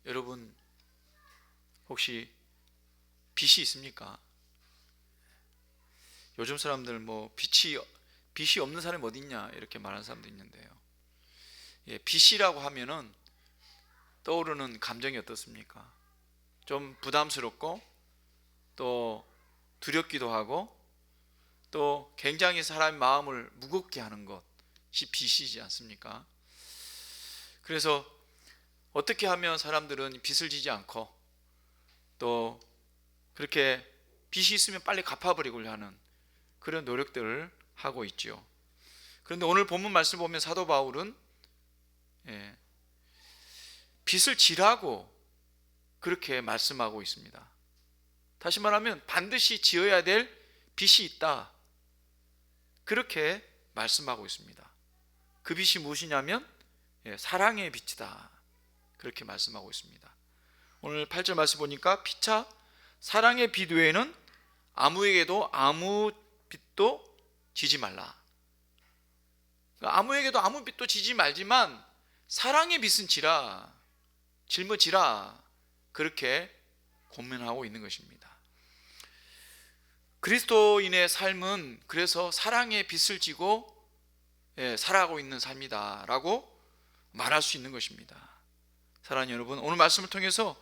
여러분 혹시 빚이 있습니까? 요즘 사람들 뭐 빚이 없는 사람이 어디 있냐 이렇게 말하는 사람도 있는데요. 빚이라고 하면은 떠오르는 감정이 어떻습니까? 좀 부담스럽고 또 두렵기도 하고 또 굉장히 사람의 마음을 무겁게 하는 것이 빚이지 않습니까? 그래서 어떻게 하면 사람들은 빚을 지지 않고 또 그렇게 빚이 있으면 빨리 갚아버리고자 하는 그런 노력들을 하고 있죠. 그런데 오늘 본문 말씀을 보면 사도 바울은 빚을 지라고 그렇게 말씀하고 있습니다. 다시 말하면 반드시 지어야 될 빚이 있다, 그렇게 말씀하고 있습니다. 그 빚이 무엇이냐면 사랑의 빚이다, 그렇게 말씀하고 있습니다. 오늘 8절 말씀 보니까 피차 사랑의 빚 외에는 아무에게도 아무 빚도 지지 말라. 아무에게도 아무 빚도 지지 말지만 사랑의 빚은 지라, 짊어지라, 그렇게 권면하고 있는 것입니다. 그리스도인의 삶은 그래서 사랑의 빚을 지고 살아가고 있는 삶이다 라고 말할 수 있는 것입니다. 사랑하는 여러분, 오늘 말씀을 통해서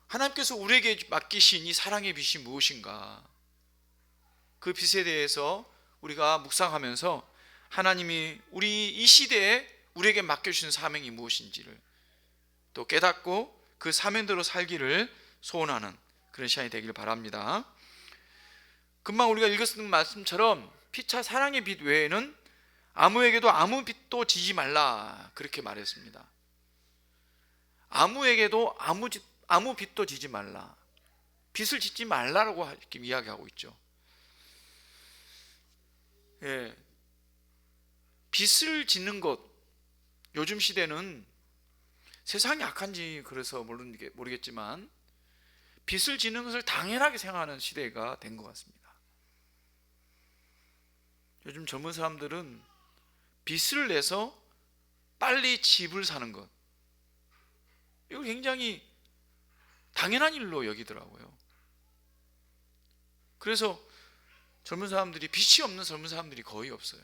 하나님께서 우리에게 맡기신 이 사랑의 빚이 무엇인가, 그 빚에 대해서 우리가 묵상하면서 하나님이 우리 이 시대에 우리에게 맡겨주신 사명이 무엇인지를 또 깨닫고 그 사명대로 살기를 소원하는 그런 시간이 되기를 바랍니다. 금방 우리가 읽었던 말씀처럼 피차 사랑의 빚 외에는 아무에게도 아무 빚도 지지 말라, 그렇게 말했습니다. 아무에게도 아무 빚도 지지 말라, 빚을 짓지 말라라고 이렇게 이야기하고 있죠. 빚을 짓는 것, 요즘 시대는 세상이 악한지 그래서 모르겠지만 빚을 짓는 것을 당연하게 생각하는 시대가 된 것 같습니다. 요즘 젊은 사람들은 빚을 내서 빨리 집을 사는 것, 이거 굉장히 당연한 일로 여기더라고요. 그래서 젊은 사람들이, 빚이 없는 젊은 사람들이 거의 없어요.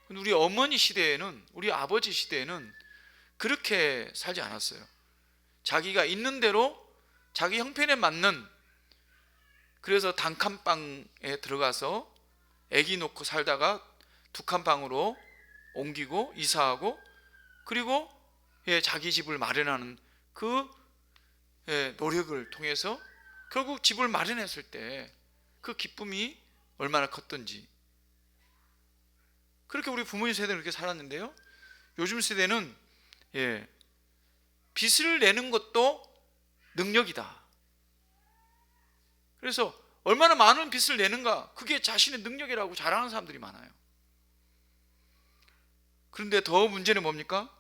우리 어머니 시대에는, 우리 아버지 시대에는 그렇게 살지 않았어요. 자기가 있는 대로 자기 형편에 맞는, 그래서 단칸방에 들어가서 아기 놓고 살다가 두 칸방으로 옮기고 이사하고, 그리고 자기 집을 마련하는 그 노력을 통해서 결국 집을 마련했을 때 그 기쁨이 얼마나 컸던지, 그렇게 우리 부모님 세대는 그렇게 살았는데요. 요즘 세대는 빚을 내는 것도 능력이다. 그래서 얼마나 많은 빚을 내는가, 그게 자신의 능력이라고 자랑하는 사람들이 많아요. 그런데 더 문제는 뭡니까?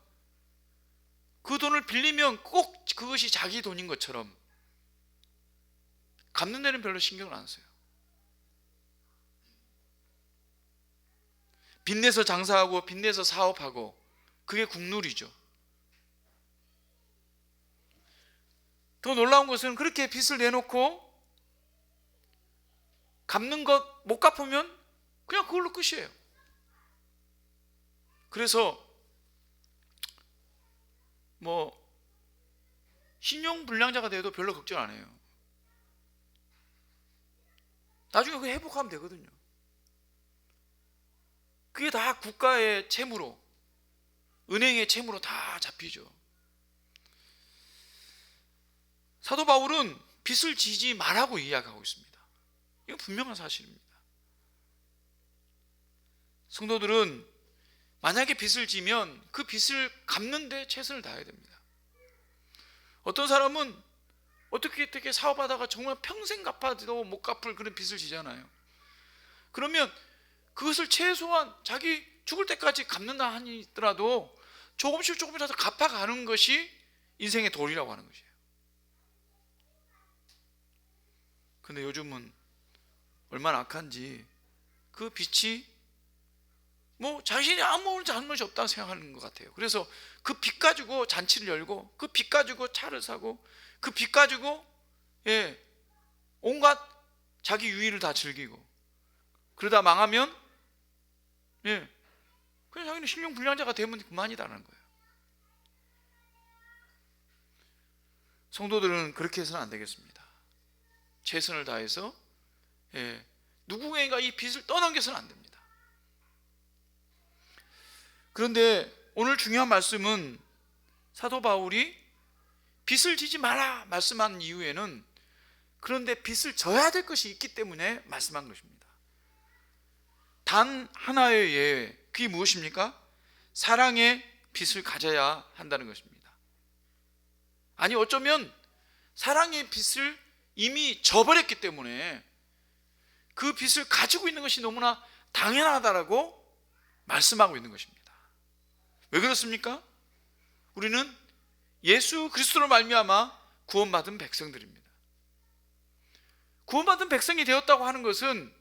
그 돈을 빌리면 꼭 그것이 자기 돈인 것처럼 갚는 데는 별로 신경을 안 써요. 빚내서 장사하고 빚내서 사업하고, 그게 국룰이죠. 더 놀라운 것은 그렇게 빚을 내놓고 갚는 것 못 갚으면 그냥 그걸로 끝이에요. 그래서 뭐 신용불량자가 돼도 별로 걱정 안 해요. 나중에 그거 회복하면 되거든요. 그게 다 국가의 채무로, 은행의 채무로 다 잡히죠. 사도 바울은 빚을 지지 말라고 이야기하고 있습니다. 이건 분명한 사실입니다. 성도들은 만약에 빚을 지면 그 빚을 갚는 데 최선을 다해야 됩니다. 어떤 사람은 어떻게 사업하다가 정말 평생 갚아도 못 갚을 그런 빚을 지잖아요. 그러면 그것을 최소한 자기 죽을 때까지 갚는다 하더라도 조금씩이라도 갚아가는 것이 인생의 도리라고 하는 것이에요. 근데 요즘은 얼마나 악한지 그 빚이 뭐 자신이 아무 잘못이 없다고 생각하는 것 같아요. 그래서 그 빚 가지고 잔치를 열고, 그 빚 가지고 차를 사고, 그 빚 가지고 온갖 자기 유의를 다 즐기고, 그러다 망하면 그냥 자기는 신용불량자가 되면 그만이다라는 거예요. 성도들은 그렇게 해서는 안 되겠습니다. 최선을 다해서 누구에게 이 빚을 떠넘겨서는 안 됩니다. 그런데 오늘 중요한 말씀은 사도 바울이 빚을 지지 마라 말씀한 이유에는, 그런데 빚을 져야 될 것이 있기 때문에 말씀한 것입니다. 단 하나의 예, 그게 무엇입니까? 사랑의 빚을 가져야 한다는 것입니다. 아니, 어쩌면 사랑의 빚을 이미 져버렸기 때문에 그 빚을 가지고 있는 것이 너무나 당연하다라고 말씀하고 있는 것입니다. 왜 그렇습니까? 우리는 예수 그리스도로 말미암아 구원받은 백성들입니다. 구원받은 백성이 되었다고 하는 것은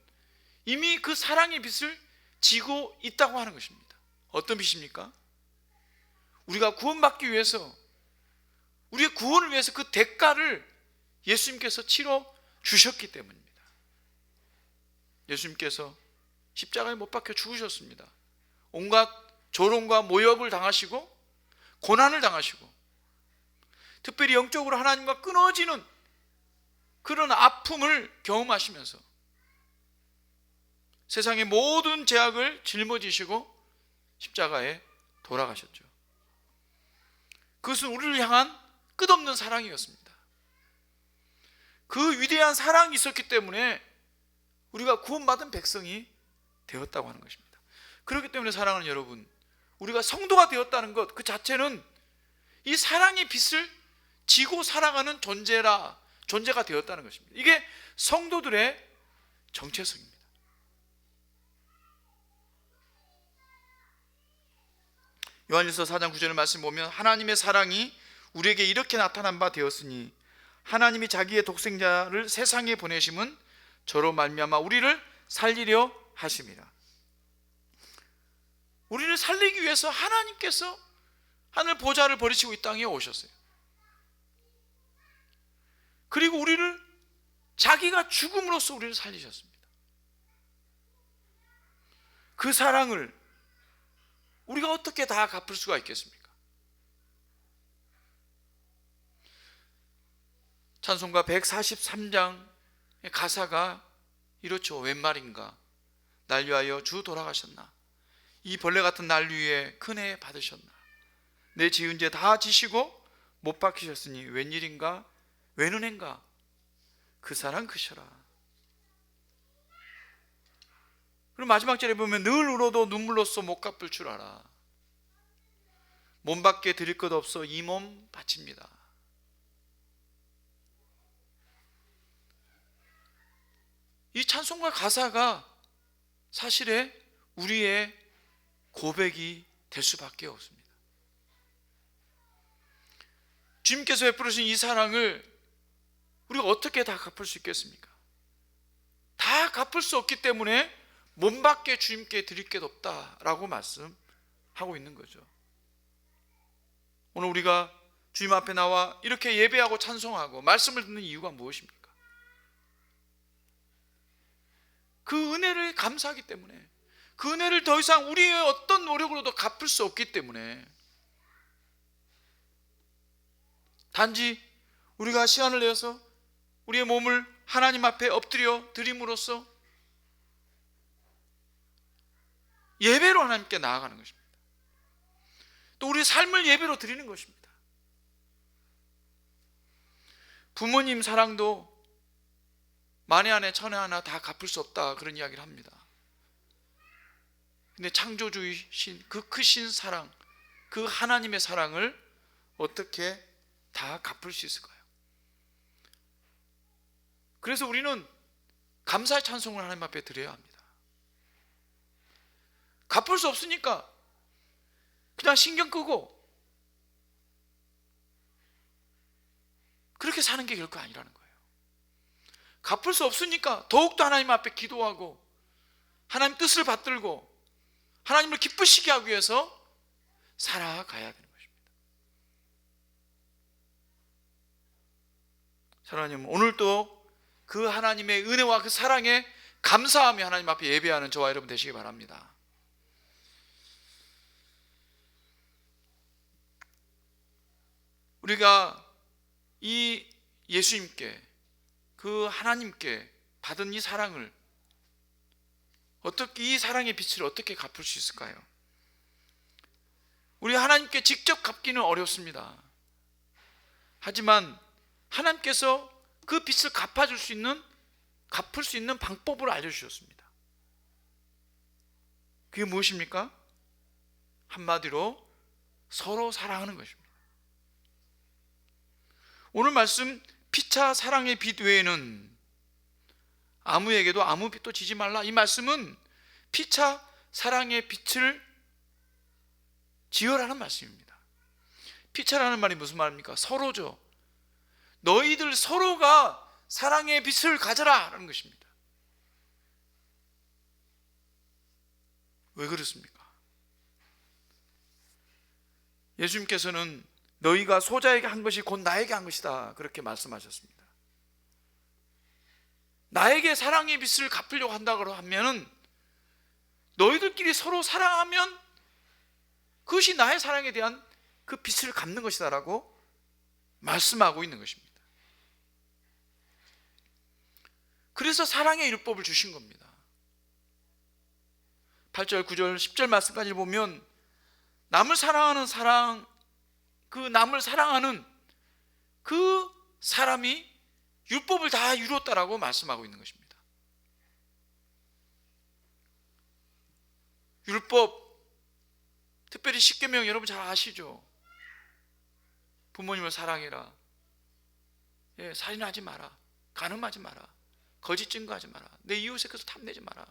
이미 그 사랑의 빚을 지고 있다고 하는 것입니다. 어떤 빚입니까? 우리가 구원받기 위해서, 우리의 구원을 위해서 그 대가를 예수님께서 치러 주셨기 때문입니다. 예수님께서 십자가에 못 박혀 죽으셨습니다. 온갖 조롱과 모욕을 당하시고 고난을 당하시고, 특별히 영적으로 하나님과 끊어지는 그런 아픔을 경험하시면서 세상의 모든 죄악을 짊어지시고 십자가에 돌아가셨죠. 그것은 우리를 향한 끝없는 사랑이었습니다. 그 위대한 사랑이 있었기 때문에 우리가 구원받은 백성이 되었다고 하는 것입니다. 그렇기 때문에 사랑하는 여러분, 우리가 성도가 되었다는 것 그 자체는 이 사랑의 빚을 지고 살아가는 존재가 되었다는 것입니다. 이게 성도들의 정체성입니다. 요한일서 4장 9절 말씀 보면, 하나님의 사랑이 우리에게 이렇게 나타난 바 되었으니 하나님이 자기의 독생자를 세상에 보내심은 저로 말미암아 우리를 살리려 하심이라. 우리를 살리기 위해서 하나님께서 하늘 보좌를 버리시고 이 땅에 오셨어요. 그리고 우리를 자기가 죽음으로써 우리를 살리셨습니다. 그 사랑을 우리가 어떻게 다 갚을 수가 있겠습니까? 찬송가 143장의 가사가 이렇죠. 웬 말인가, 날 위하여 주 돌아가셨나, 이 벌레 같은 날 위에 큰애 받으셨나, 내 지은 죄 다 지시고 못 박히셨으니 웬일인가 웬 은혜인가, 그 사랑 크셔라. 그리고 마지막 절에 보면, 늘 울어도 눈물로써 못 갚을 줄 알아. 몸밖에 드릴 것 없어 이 몸 바칩니다. 이 찬송가 가사가 사실에 우리의 고백이 될 수밖에 없습니다. 주님께서 베풀으신 이 사랑을 우리가 어떻게 다 갚을 수 있겠습니까? 다 갚을 수 없기 때문에 몸밖에 주님께 드릴 게 없다라고 말씀하고 있는 거죠. 오늘 우리가 주님 앞에 나와 이렇게 예배하고 찬송하고 말씀을 듣는 이유가 무엇입니까? 그 은혜를 감사하기 때문에, 그 은혜를 더 이상 우리의 어떤 노력으로도 갚을 수 없기 때문에, 단지 우리가 시간을 내서 우리의 몸을 하나님 앞에 엎드려 드림으로써 예배로 하나님께 나아가는 것입니다. 또 우리의 삶을 예배로 드리는 것입니다. 부모님 사랑도 만에 하나 천에 하나 다 갚을 수 없다, 그런 이야기를 합니다. 근데 창조주이신 그 크신 사랑, 그 하나님의 사랑을 어떻게 다 갚을 수 있을까요? 그래서 우리는 감사의 찬송을 하나님 앞에 드려야 합니다. 갚을 수 없으니까 그냥 신경 끄고 그렇게 사는 게 결코 아니라는 거예요. 갚을 수 없으니까 더욱더 하나님 앞에 기도하고 하나님 뜻을 받들고 하나님을 기쁘시게 하기 위해서 살아가야 되는 것입니다. 사랑하는 여러분, 오늘도 그 하나님의 은혜와 그 사랑에 감사하며 하나님 앞에 예배하는 저와 여러분 되시기 바랍니다. 우리가 이 예수님께, 그 하나님께 받은 이 사랑을 어떻게, 이 사랑의 빛을 어떻게 갚을 수 있을까요? 우리 하나님께 직접 갚기는 어렵습니다. 하지만 하나님께서 그 빛을 갚을 수 있는 방법을 알려주셨습니다. 그게 무엇입니까? 한마디로 서로 사랑하는 것입니다. 오늘 말씀 피차 사랑의 빛 외에는 아무에게도 아무 빛도 지지 말라, 이 말씀은 피차 사랑의 빛을 지으라는 말씀입니다. 피차라는 말이 무슨 말입니까? 서로죠. 너희들 서로가 사랑의 빛을 가져라 라는 것입니다. 왜 그렇습니까? 예수님께서는 너희가 소자에게 한 것이 곧 나에게 한 것이다, 그렇게 말씀하셨습니다. 나에게 사랑의 빛을 갚으려고 한다고 하면은 너희들끼리 서로 사랑하면 그것이 나의 사랑에 대한 그 빛을 갚는 것이다 라고 말씀하고 있는 것입니다. 그래서 사랑의 율법을 주신 겁니다. 8절, 9절, 10절 말씀까지 보면 남을 사랑하는 사랑, 그 남을 사랑하는 그 사람이 율법을 다 이루었다라고 말씀하고 있는 것입니다. 율법, 특별히 십계명 여러분 잘 아시죠? 부모님을 사랑해라, 살인하지 마라, 간음하지 마라, 거짓 증거하지 마라, 내 이웃에 그래서 탐내지 마라.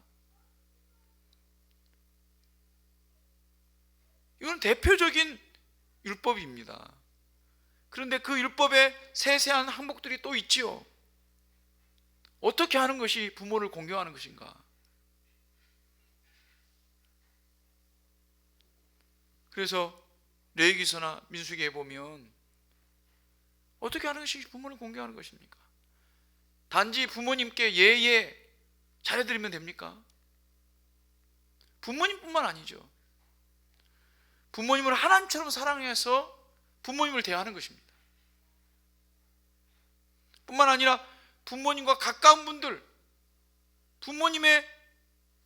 이건 대표적인 율법입니다. 그런데 그 율법에 세세한 항목들이 또 있지요. 어떻게 하는 것이 부모를 공경하는 것인가? 그래서 레위기서나 민수기에 보면 어떻게 하는 것이 부모를 공경하는 것입니까? 단지 부모님께 예예 잘해드리면 됩니까? 부모님뿐만 아니죠. 부모님을 하나님처럼 사랑해서 부모님을 대하는 것입니다. 뿐만 아니라 부모님과 가까운 분들, 부모님의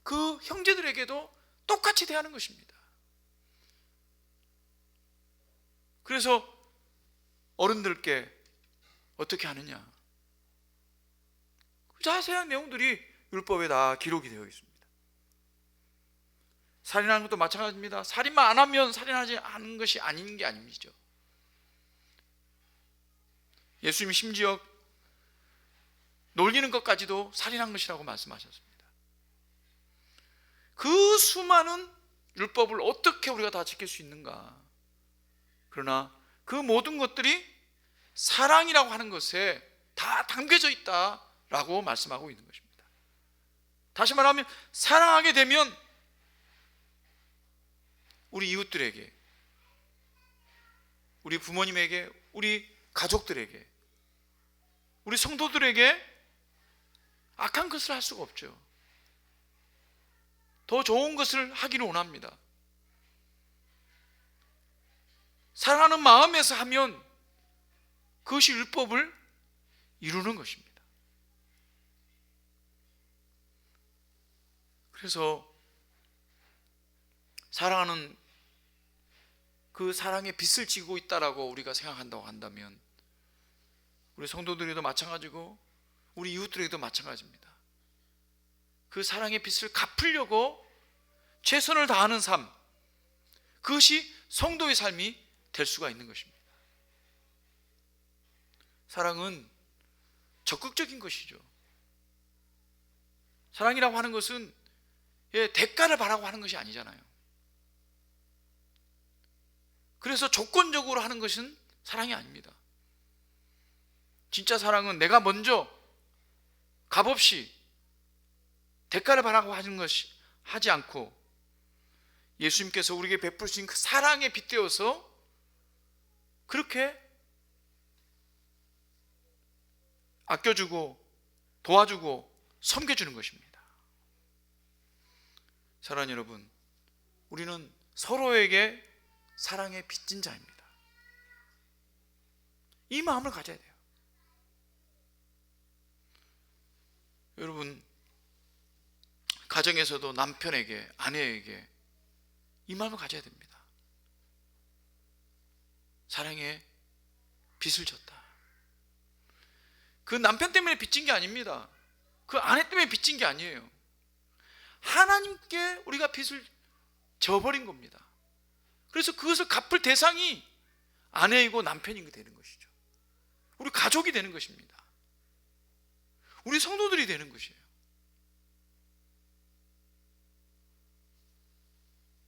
그 형제들에게도 똑같이 대하는 것입니다. 그래서 어른들께 어떻게 하느냐, 자세한 내용들이 율법에 다 기록이 되어 있습니다. 살인하는 것도 마찬가지입니다. 살인만 안 하면 살인하지 않은 것이 아닌 게 아니죠. 예수님이 심지어 놀리는 것까지도 살인한 것이라고 말씀하셨습니다. 그 수많은 율법을 어떻게 우리가 다 지킬 수 있는가? 그러나 그 모든 것들이 사랑이라고 하는 것에 다 담겨져 있다라고 말씀하고 있는 것입니다. 다시 말하면 사랑하게 되면 우리 이웃들에게, 우리 부모님에게, 우리 가족들에게, 우리 성도들에게 악한 것을 할 수가 없죠. 더 좋은 것을 하기를 원합니다. 사랑하는 마음에서 하면 그것이 율법을 이루는 것입니다. 그래서 사랑하는 그 사랑의 빛을 지고 있다라고 우리가 생각한다고 한다면 우리 성도들에게도 마찬가지고 우리 이웃들에게도 마찬가지입니다. 그 사랑의 빛을 갚으려고 최선을 다하는 삶, 그것이 성도의 삶이 될 수가 있는 것입니다. 사랑은 적극적인 것이죠. 사랑이라고 하는 것은 대가를 바라고 하는 것이 아니잖아요. 그래서 조건적으로 하는 것은 사랑이 아닙니다. 진짜 사랑은 내가 먼저 값없이 대가를 바라고 하는 것이 하지 않고 예수님께서 우리에게 베푸신 그 사랑에 빗대어서 그렇게 아껴주고 도와주고 섬겨주는 것입니다. 사랑하는 여러분, 우리는 서로에게 사랑에 빚진 자입니다. 이 마음을 가져야 돼요. 여러분, 가정에서도 남편에게, 아내에게 이 마음을 가져야 됩니다. 사랑에 빚을 졌다. 그 남편 때문에 빚진 게 아닙니다. 그 아내 때문에 빚진 게 아니에요. 하나님께 우리가 빚을 져버린 겁니다. 그래서 그것을 갚을 대상이 아내이고 남편이 되는 것이죠. 우리 가족이 되는 것입니다. 우리 성도들이 되는 것이에요.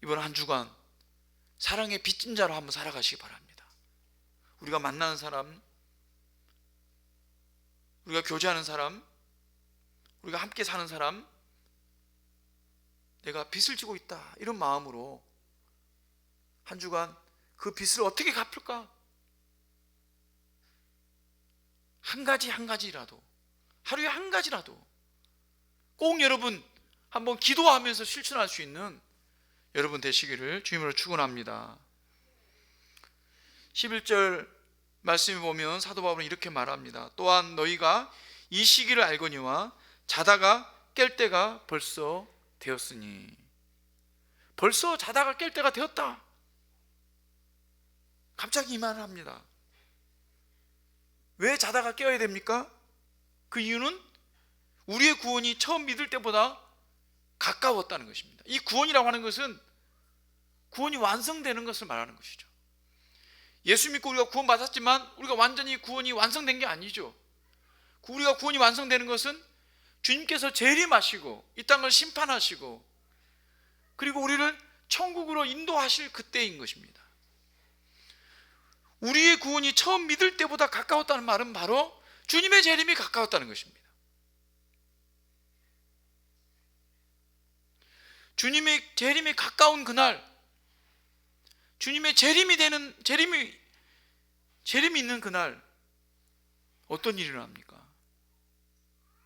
이번 한 주간 사랑의 빚진 자로 한번 살아가시기 바랍니다. 우리가 만나는 사람, 우리가 교제하는 사람, 우리가 함께 사는 사람, 내가 빚을 지고 있다, 이런 마음으로 한 주간 그 빚을 어떻게 갚을까? 한 가지라도, 하루에 한 가지라도 꼭 여러분 한번 기도하면서 실천할 수 있는 여러분 되시기를 주님으로 축원합니다. 11절 말씀에 보면 사도 바울은 이렇게 말합니다. 또한 너희가 이 시기를 알거니와 자다가 깰 때가 벌써 되었으니. 벌써 자다가 깰 때가 되었다. 갑자기 이 말을 합니다. 왜 자다가 깨어야 됩니까? 그 이유는 우리의 구원이 처음 믿을 때보다 가까웠다는 것입니다. 이 구원이라고 하는 것은 구원이 완성되는 것을 말하는 것이죠. 예수 믿고 우리가 구원 받았지만 우리가 완전히 구원이 완성된 게 아니죠. 우리가 구원이 완성되는 것은 주님께서 재림하시고 이 땅을 심판하시고 그리고 우리를 천국으로 인도하실 그때인 것입니다. 우리의 구원이 처음 믿을 때보다 가까웠다는 말은 바로 주님의 재림이 가까웠다는 것입니다. 주님의 재림이 가까운 그날, 주님의 재림이 있는 그날 어떤 일이 일어납니까?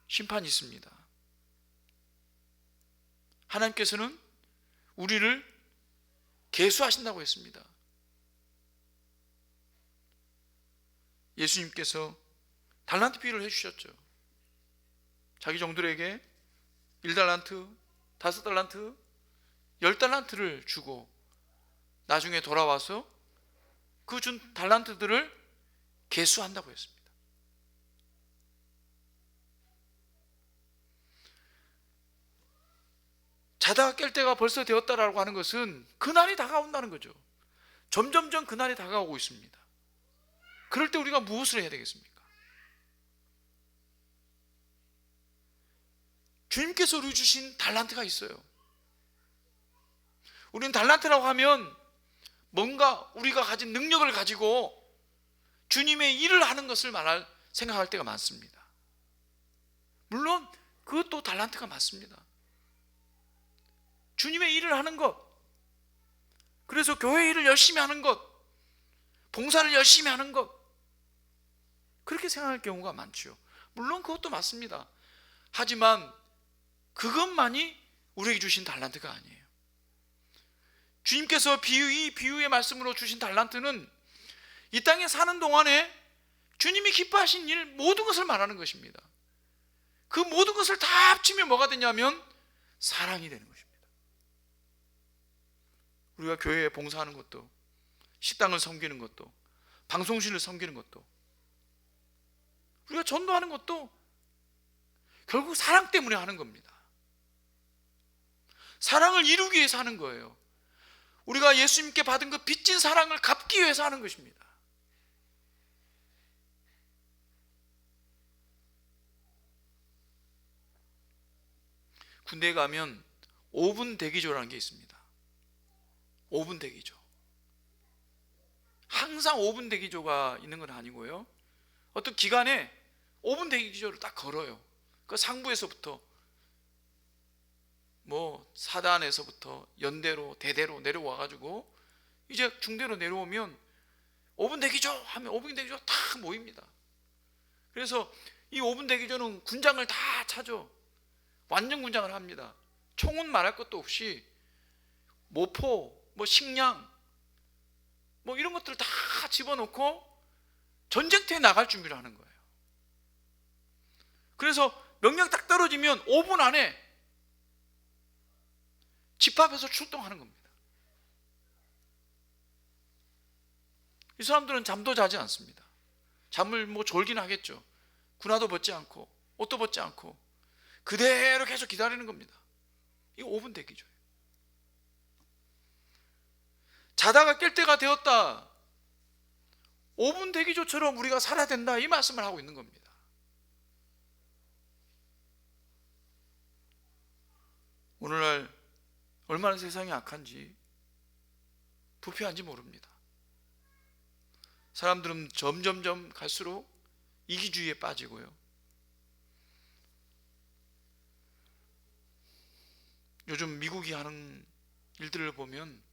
심판이 있습니다. 하나님께서는 우리를 계수하신다고 했습니다. 예수님께서 달란트 비유를 해주셨죠. 자기 종들에게 1달란트, 5달란트, 10달란트를 주고 나중에 돌아와서 그 준 달란트들을 계수한다고 했습니다. 자다가 깰 때가 벌써 되었다라고 하는 것은 그날이 다가온다는 거죠. 점점점 그날이 다가오고 있습니다. 그럴 때 우리가 무엇을 해야 되겠습니까? 주님께서 우리 주신 달란트가 있어요. 우리는 달란트라고 하면 뭔가 우리가 가진 능력을 가지고 주님의 일을 하는 것을 생각할 때가 많습니다. 물론 그것도 달란트가 맞습니다. 주님의 일을 하는 것, 그래서 교회 일을 열심히 하는 것, 봉사를 열심히 하는 것, 그렇게 생각할 경우가 많죠. 물론 그것도 맞습니다. 하지만 그것만이 우리에게 주신 달란트가 아니에요. 주님께서 이 비유의 말씀으로 주신 달란트는 이 땅에 사는 동안에 주님이 기뻐하신 일 모든 것을 말하는 것입니다. 그 모든 것을 다 합치면 뭐가 되냐면 사랑이 되는 것입니다. 우리가 교회에 봉사하는 것도, 식당을 섬기는 것도, 방송실을 섬기는 것도, 우리가 전도하는 것도 결국 사랑 때문에 하는 겁니다. 사랑을 이루기 위해서 하는 거예요. 우리가 예수님께 받은 그 빚진 사랑을 갚기 위해서 하는 것입니다. 군대에 가면 5분 대기조라는 게 있습니다. 5분 대기조. 항상 5분 대기조가 있는 건 아니고요. 어떤 기간에 5분 대기조를 딱 걸어요. 그 상부에서부터 뭐 사단에서부터 연대로 대대로 내려와 가지고 이제 중대로 내려오면 5분 대기죠 하면 5분 대기죠 다 모입니다. 그래서 이 5분 대기조는 군장을 다 차죠. 완전 군장을 합니다. 총은 말할 것도 없이 모포, 뭐 식량, 뭐 이런 것들을 다 집어넣고 전쟁터에 나갈 준비를 하는 거예요. 그래서 명령 딱 떨어지면 5분 안에 집합해서 출동하는 겁니다. 이 사람들은 잠도 자지 않습니다. 잠을 뭐 졸긴 하겠죠. 군화도 벗지 않고 옷도 벗지 않고 그대로 계속 기다리는 겁니다. 이거 5분 대기죠. 자다가 깰 때가 되었다. 5분 대기조처럼 우리가 살아야 된다. 이 말씀을 하고 있는 겁니다. 오늘날 얼마나 세상이 악한지 부패한지 모릅니다. 사람들은 점점점 갈수록 이기주의에 빠지고요. 요즘 미국이 하는 일들을 보면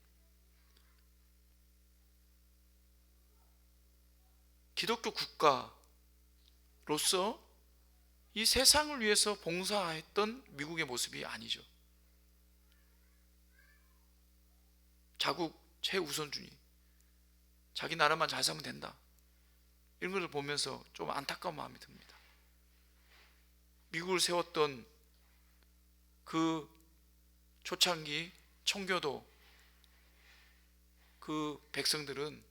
기독교 국가로서 이 세상을 위해서 봉사했던 미국의 모습이 아니죠. 자국 최우선순위, 자기 나라만 잘 살면 된다, 이런 것을 보면서 좀 안타까운 마음이 듭니다. 미국을 세웠던 그 초창기 청교도 그 백성들은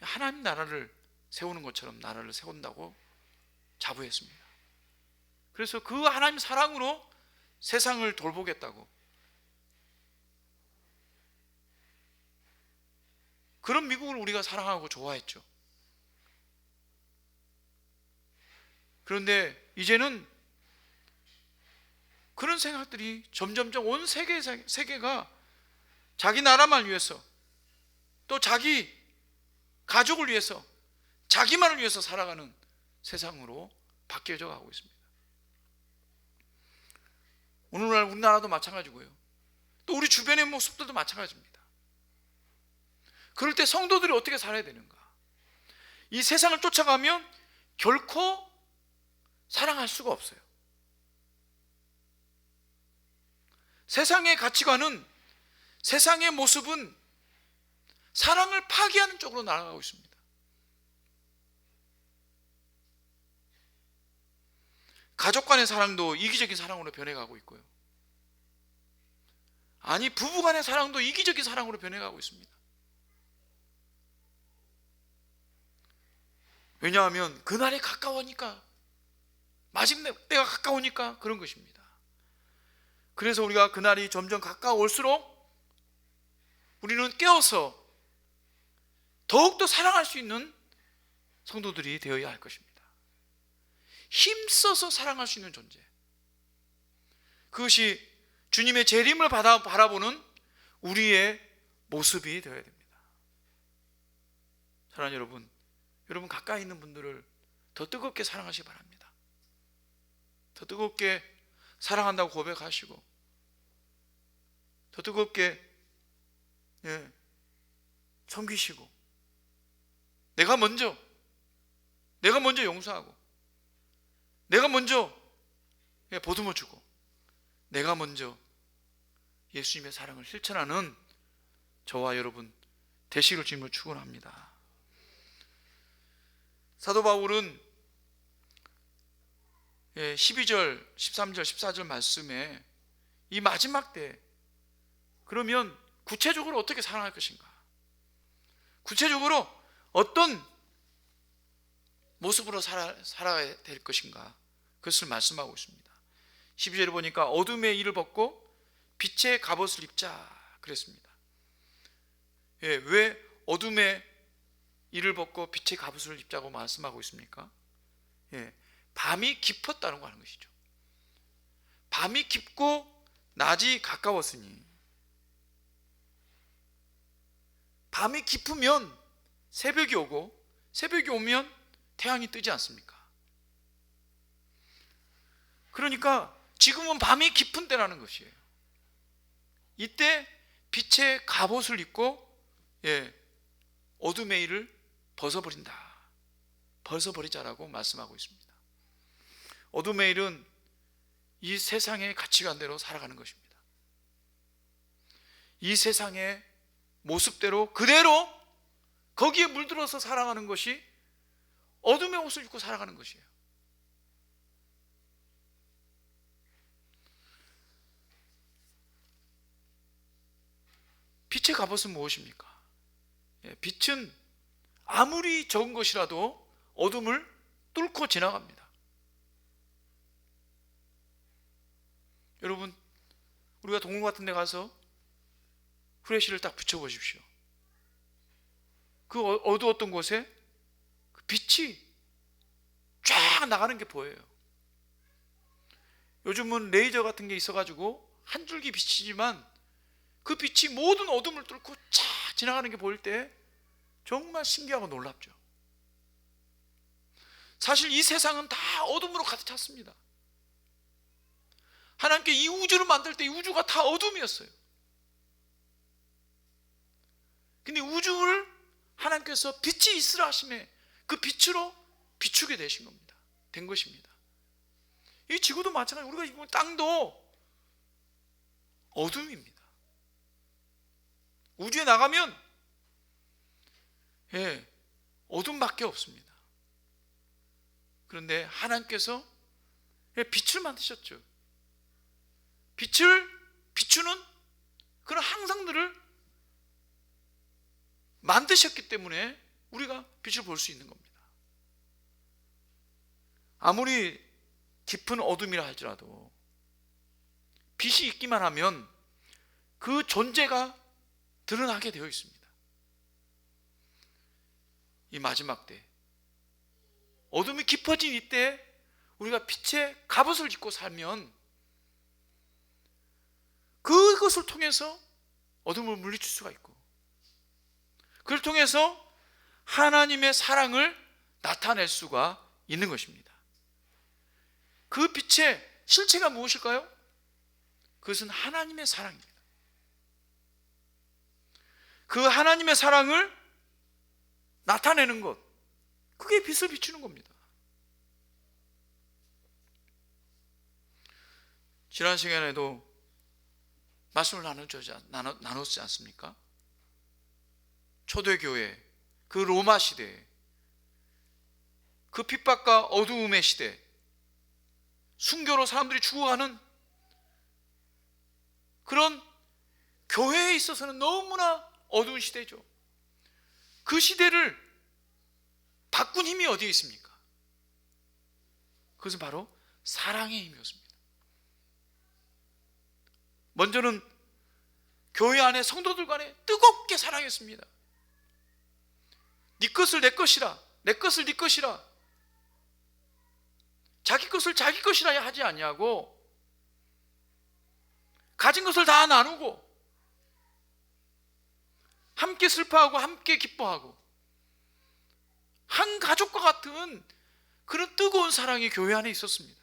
하나님 나라를 세우는 것처럼 나라를 세운다고 자부했습니다. 그래서 그 하나님 사랑으로 세상을 돌보겠다고, 그런 미국을 우리가 사랑하고 좋아했죠. 그런데 이제는 그런 생각들이 점점점 온 세계가 자기 나라만 위해서, 또 자기 가족을 위해서, 자기만을 위해서 살아가는 세상으로 바뀌어져 가고 있습니다. 오늘날 우리나라도 마찬가지고요. 또 우리 주변의 모습들도 마찬가지입니다. 그럴 때 성도들이 어떻게 살아야 되는가? 이 세상을 쫓아가면 결코 사랑할 수가 없어요. 세상의 가치관은, 세상의 모습은 사랑을 파괴하는 쪽으로 나아가고 있습니다. 가족 간의 사랑도 이기적인 사랑으로 변해가고 있고요. 아니, 부부 간의 사랑도 이기적인 사랑으로 변해가고 있습니다. 왜냐하면 그날이 가까우니까, 마침내가 가까우니까 그런 것입니다. 그래서 우리가 그날이 점점 가까울수록 우리는 깨어서 더욱더 사랑할 수 있는 성도들이 되어야 할 것입니다. 힘써서 사랑할 수 있는 존재, 그것이 주님의 재림을 바라보는 우리의 모습이 되어야 됩니다. 사랑하는 여러분, 여러분 가까이 있는 분들을 더 뜨겁게 사랑하시기 바랍니다. 더 뜨겁게 사랑한다고 고백하시고, 더 뜨겁게 섬기시고, 내가 먼저 용서하고, 내가 먼저 보듬어 주고, 내가 먼저 예수님의 사랑을 실천하는 저와 여러분 되시기를 주님을 축원합니다. 사도 바울은 12절, 13절, 14절 말씀에 이 마지막 때 그러면 구체적으로 어떻게 사랑할 것인가, 구체적으로 어떤 모습으로 살아야 될 것인가, 그것을 말씀하고 있습니다. 12절에 보니까 어둠의 일을 벗고 빛의 갑옷을 입자 그랬습니다. 왜 어둠의 일을 벗고 빛의 갑옷을 입자고 말씀하고 있습니까? 밤이 깊었다는 거 하는 것이죠. 밤이 깊고 낮이 가까웠으니, 밤이 깊으면 새벽이 오고, 새벽이 오면 태양이 뜨지 않습니까? 그러니까 지금은 밤이 깊은 때라는 것이에요. 이때 빛의 갑옷을 입고 어둠의 일을 벗어버리자라고 말씀하고 있습니다. 어둠의 일은 이 세상의 가치관대로 살아가는 것입니다. 이 세상의 모습대로 그대로 거기에 물들어서 살아가는 것이 어둠의 옷을 입고 살아가는 것이에요. 빛의 갑옷은 무엇입니까? 빛은 아무리 적은 것이라도 어둠을 뚫고 지나갑니다. 여러분, 우리가 동굴 같은 데 가서 후레쉬를 딱 붙여보십시오. 그 어두웠던 곳에 그 빛이 쫙 나가는 게 보여요. 요즘은 레이저 같은 게 있어가지고 한 줄기 빛이지만 그 빛이 모든 어둠을 뚫고 쫙 지나가는 게 보일 때 정말 신기하고 놀랍죠. 사실 이 세상은 다 어둠으로 가득 찼습니다. 하나님께 이 우주를 만들 때 이 우주가 다 어둠이었어요. 근데 우주를 하나님께서 빛이 있으라 하심에 그 빛으로 비추게 되신 겁니다. 된 것입니다. 이 지구도 마찬가지로 우리가 지금 땅도 어둠입니다. 우주에 나가면 어둠밖에 없습니다. 그런데 하나님께서 빛을 만드셨죠. 빛을 비추는 그런 항상들을 만드셨기 때문에 우리가 빛을 볼 수 있는 겁니다. 아무리 깊은 어둠이라 할지라도 빛이 있기만 하면 그 존재가 드러나게 되어 있습니다. 이 마지막 때, 어둠이 깊어진 이때 우리가 빛의 갑옷을 입고 살면 그것을 통해서 어둠을 물리칠 수가 있고, 그걸 통해서 하나님의 사랑을 나타낼 수가 있는 것입니다. 그 빛의 실체가 무엇일까요? 그것은 하나님의 사랑입니다. 그 하나님의 사랑을 나타내는 것, 그게 빛을 비추는 겁니다. 지난 시간에도 말씀을 나눴지 않습니까? 초대교회, 그 로마 시대, 그 핍박과 어두움의 시대, 순교로 사람들이 죽어가는 그런 교회에 있어서는 너무나 어두운 시대죠. 그 시대를 바꾼 힘이 어디에 있습니까? 그것은 바로 사랑의 힘이었습니다. 먼저는 교회 안에 성도들 간에 뜨겁게 사랑했습니다. 네 것을 내 것이라, 내 것을 네 것이라, 자기 것을 자기 것이라 하지 아니하고 가진 것을 다 나누고 함께 슬퍼하고 함께 기뻐하고 한 가족과 같은 그런 뜨거운 사랑이 교회 안에 있었습니다.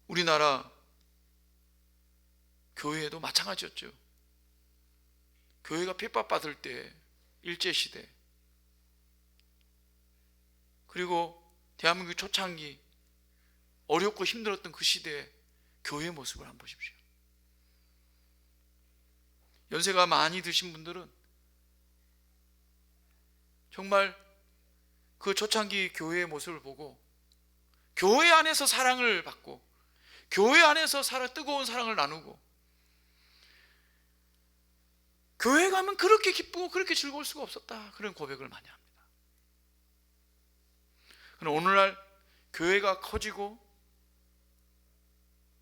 우리나라 교회에도 마찬가지였죠. 교회가 핍박받을 때, 일제시대, 그리고 대한민국 초창기 어렵고 힘들었던 그 시대의 교회의 모습을 한번 보십시오. 연세가 많이 드신 분들은 정말 그 초창기 교회의 모습을 보고 교회 안에서 사랑을 받고 교회 안에서 뜨거운 사랑을 나누고 교회 가면 그렇게 기쁘고 그렇게 즐거울 수가 없었다, 그런 고백을 많이 합니다. 그러나 오늘날 교회가 커지고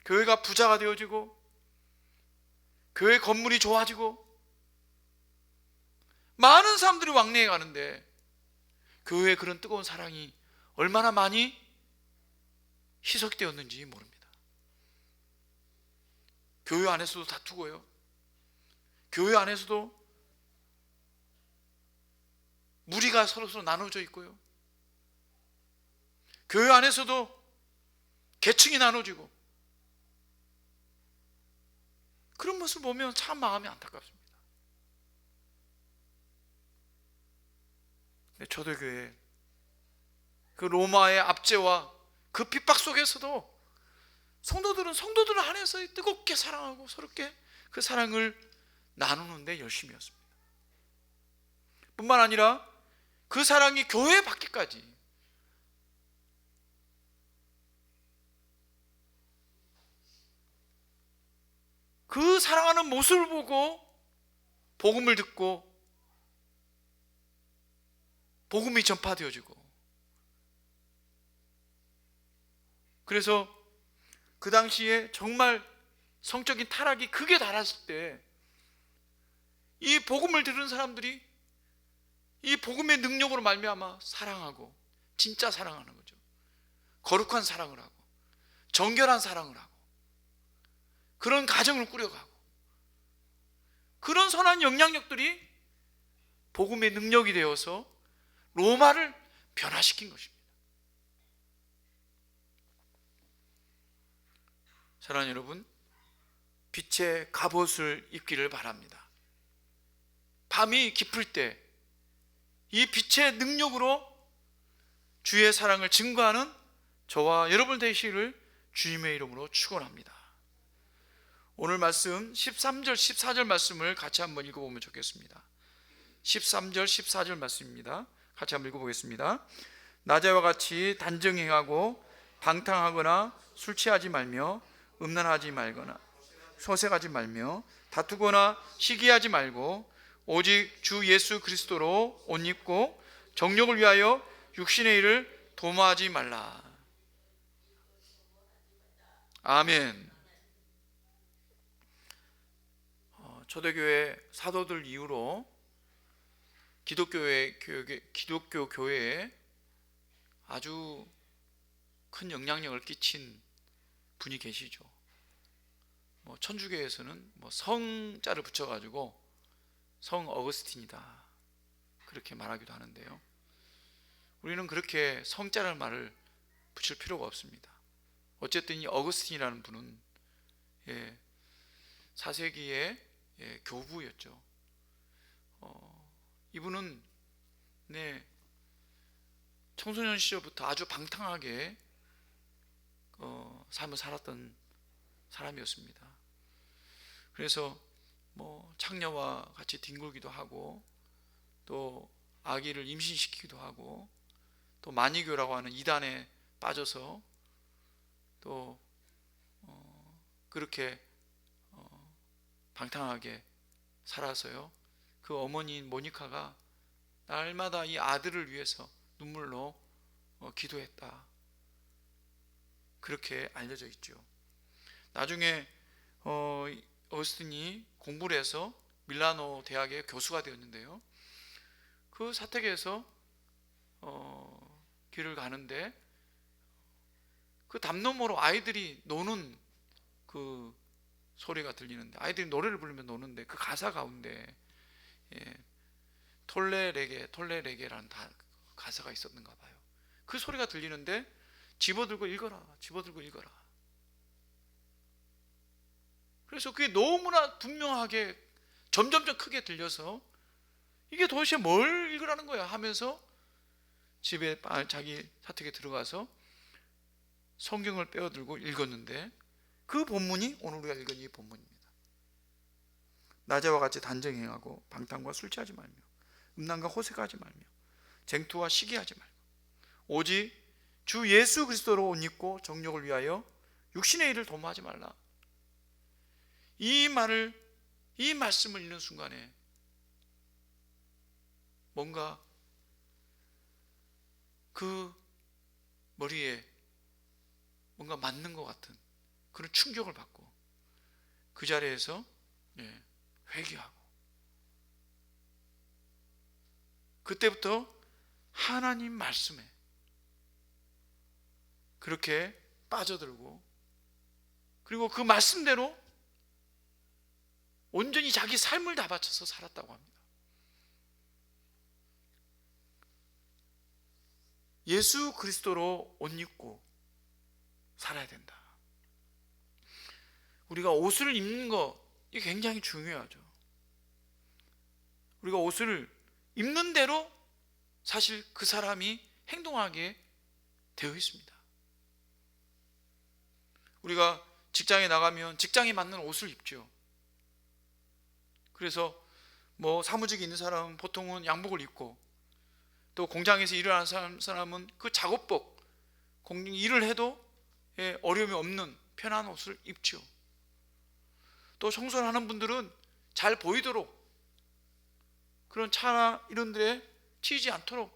교회가 부자가 되어지고 교회 건물이 좋아지고 많은 사람들이 왕래해 가는데 교회의 그런 뜨거운 사랑이 얼마나 많이 희석되었는지 모릅니다. 교회 안에서도 다투고요, 교회 안에서도 무리가 서로서로 나눠져 있고요, 교회 안에서도 계층이 나눠지고, 그런 모습을 보면 참 마음이 안타깝습니다. 초대교회 그 로마의 압제와 그 핍박 속에서도 성도들 안에서 뜨겁게 사랑하고 서럽게 그 사랑을 나누는데 열심이었습니다. 뿐만 아니라 그 사랑이 교회에 받기까지, 그 사랑하는 모습을 보고 복음을 듣고 복음이 전파되어지고, 그래서 그 당시에 정말 성적인 타락이 극에 달했을 때 이 복음을 들은 사람들이 이 복음의 능력으로 말미암아 사랑하고, 진짜 사랑하는 거죠. 거룩한 사랑을 하고 정결한 사랑을 하고 그런 가정을 꾸려가고, 그런 선한 영향력들이 복음의 능력이 되어서 로마를 변화시킨 것입니다. 사랑하는 여러분, 빛의 갑옷을 입기를 바랍니다. 밤이 깊을 때 이 빛의 능력으로 주의 사랑을 증거하는 저와 여러분 되시기를 주님의 이름으로 축원합니다. 오늘 말씀 13절 14절 말씀을 같이 한번 읽어보면 좋겠습니다. 13절 14절 말씀입니다. 같이 한번 읽어보겠습니다. 낮에와 같이 단정 행하고 방탕하거나 술 취하지 말며 음란하지 말거나 소색하지 말며 다투거나 시기하지 말고 오직 주 예수 그리스도로 옷 입고 정욕을 위하여 육신의 일을 도모하지 말라. 아멘. 초대교회 사도들 이후로 기독교 교회에 아주 큰 영향력을 끼친 분이 계시죠. 천주교에서는 성자를 붙여가지고 성 어거스틴이다 그렇게 말하기도 하는데요, 우리는 그렇게 성자라는 말을 붙일 필요가 없습니다. 어쨌든 이 어거스틴이라는 분은 4세기의 교부였죠. 이분은 청소년 시절부터 아주 방탕하게 삶을 살았던 사람이었습니다. 그래서 창녀와 같이 뒹굴기도 하고, 또 아기를 임신시키기도 하고, 또 마니교라고 하는 이단에 빠져서 또 그렇게 방탕하게 살아서요, 그 어머니인 모니카가 날마다 이 아들을 위해서 눈물로 기도했다 그렇게 알려져 있죠. 나중에 어거스틴이 공부를 해서 밀라노 대학의 교수가 되었는데요, 그 사택에서 길을 가는데 그 담 너머로 아이들이 노는 그 소리가 들리는데, 아이들이 노래를 부르면 노는데 그 가사 가운데 톨레레게라는 가사가 있었는가 봐요. 그 소리가 들리는데 집어들고 읽어라. 그래서 그게 너무나 분명하게 점점점 크게 들려서 이게 도대체 뭘 읽으라는 거야 하면서 집에 자기 사택에 들어가서 성경을 빼어들고 읽었는데, 그 본문이 오늘 우리가 읽은 이 본문입니다. 낮에와 같이 단정 행하고 방탕과 술 취하지 말며 음란과 호색하지 말며 쟁투와 시기하지 말고 오직 주 예수 그리스도로 옷 입고 정욕을 위하여 육신의 일을 도모하지 말라. 이 말씀을 읽는 순간에 뭔가 그 머리에 뭔가 맞는 것 같은 그런 충격을 받고 그 자리에서 회개하고, 그때부터 하나님 말씀에 그렇게 빠져들고, 그리고 그 말씀대로 온전히 자기 삶을 다 바쳐서 살았다고 합니다. 예수 그리스도로 옷 입고 살아야 된다. 우리가 옷을 입는 거 이게 굉장히 중요하죠. 우리가 옷을 입는 대로 사실 그 사람이 행동하게 되어 있습니다. 우리가 직장에 나가면 직장에 맞는 옷을 입죠. 그래서 사무직에 있는 사람은 보통은 양복을 입고, 또 공장에서 일을 하는 사람은 그 작업복, 일을 해도 어려움이 없는 편한 옷을 입죠. 또 청소를 하는 분들은 잘 보이도록 그런 차나 이런 데에 튀지 않도록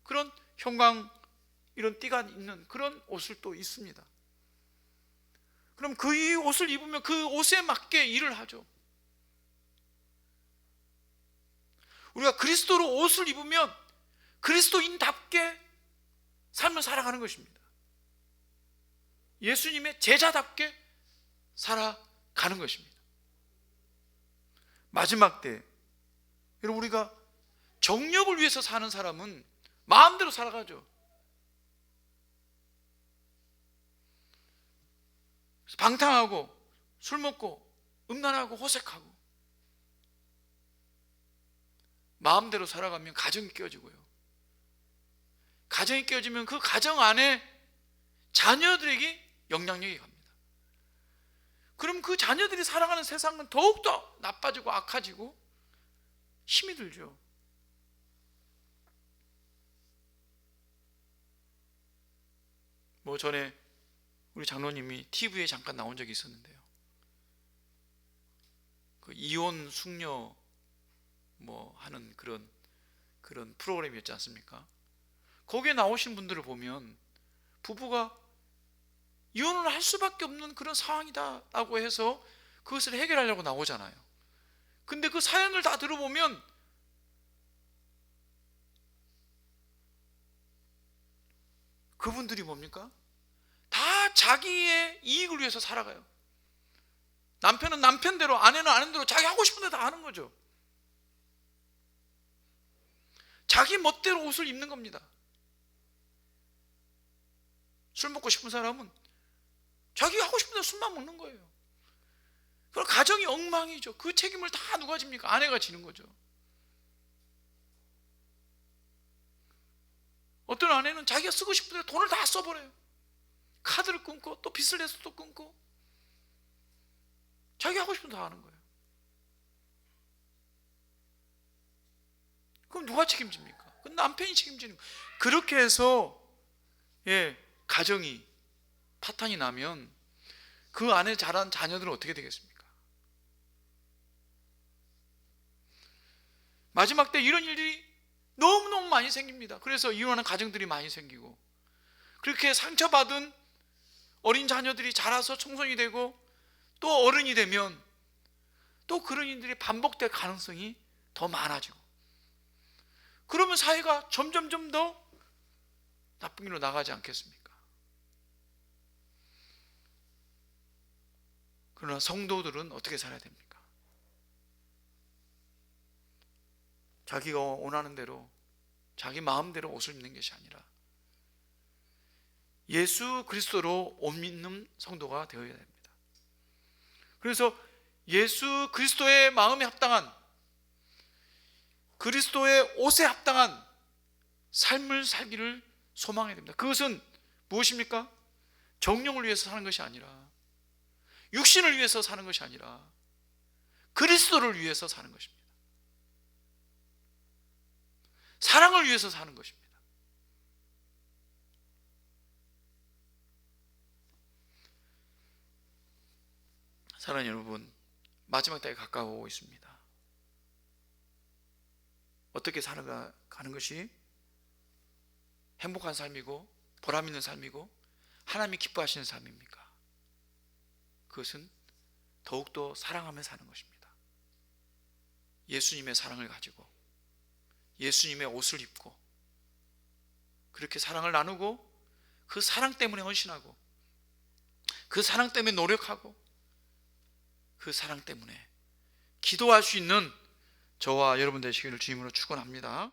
그런 형광 이런 띠가 있는 그런 옷을 또 입습니다. 그럼 그 이 옷을 입으면 그 옷에 맞게 일을 하죠. 우리가 그리스도로 옷을 입으면 그리스도인답게 삶을 살아가는 것입니다. 예수님의 제자답게 살아가는 것입니다. 마지막 때 여러분, 우리가 정욕을 위해서 사는 사람은 마음대로 살아가죠. 방탕하고 술 먹고 음란하고 호색하고 마음대로 살아가면 가정이 깨어지고요. 가정이 깨어지면 그 가정 안에 자녀들에게 영향력이 갑니다. 그럼 그 자녀들이 살아가는 세상은 더욱더 나빠지고 악해지고 힘이 들죠. 전에 우리 장로님이 TV에 잠깐 나온 적이 있었는데요. 그 이혼 숙녀 하는 그런 프로그램이었지 않습니까? 거기에 나오신 분들을 보면 부부가 이혼을 할 수밖에 없는 그런 상황이다라고 해서 그것을 해결하려고 나오잖아요. 근데 그 사연을 다 들어보면 그분들이 뭡니까? 다 자기의 이익을 위해서 살아가요. 남편은 남편대로, 아내는 아내대로 자기 하고 싶은 대로 다 하는 거죠. 자기 멋대로 옷을 입는 겁니다. 술 먹고 싶은 사람은 자기 하고 싶은 대로 술만 먹는 거예요. 그럼 가정이 엉망이죠. 그 책임을 다 누가 집니까? 아내가 지는 거죠. 어떤 아내는 자기가 쓰고 싶은 대로 돈을 다 써버려요. 카드를 끊고 또 빚을 내서 또 끊고 자기 하고 싶은 대로 다 하는 거예요. 그럼 누가 책임집니까? 그건 남편이 책임지는 거예요. 그렇게 해서 가정이 파탄이 나면 그 안에 자란 자녀들은 어떻게 되겠습니까? 마지막 때 이런 일들이 너무너무 많이 생깁니다. 그래서 이혼하는 가정들이 많이 생기고, 그렇게 상처받은 어린 자녀들이 자라서 청소년이 되고 또 어른이 되면 또 그런 일들이 반복될 가능성이 더 많아지고, 그러면 사회가 점점점 더 나쁜 길로 나가지 않겠습니까? 그러나 성도들은 어떻게 살아야 됩니까? 자기가 원하는 대로 자기 마음대로 옷을 입는 것이 아니라 예수 그리스도로 옷 입는 성도가 되어야 됩니다. 그래서 예수 그리스도의 마음에 합당한, 그리스도의 옷에 합당한 삶을 살기를 소망해야 됩니다. 그것은 무엇입니까? 정욕을 위해서 사는 것이 아니라, 육신을 위해서 사는 것이 아니라 그리스도를 위해서 사는 것입니다. 사랑을 위해서 사는 것입니다. 사랑하는 여러분, 마지막 때가 가까워오고 있습니다. 어떻게 살아가는 것이 행복한 삶이고 보람 있는 삶이고 하나님이 기뻐하시는 삶입니까? 그것은 더욱더 사랑하며 사는 것입니다. 예수님의 사랑을 가지고 예수님의 옷을 입고 그렇게 사랑을 나누고, 그 사랑 때문에 헌신하고, 그 사랑 때문에 노력하고, 그 사랑 때문에 기도할 수 있는 저와 여러분 되시기를 주님으로 축원합니다.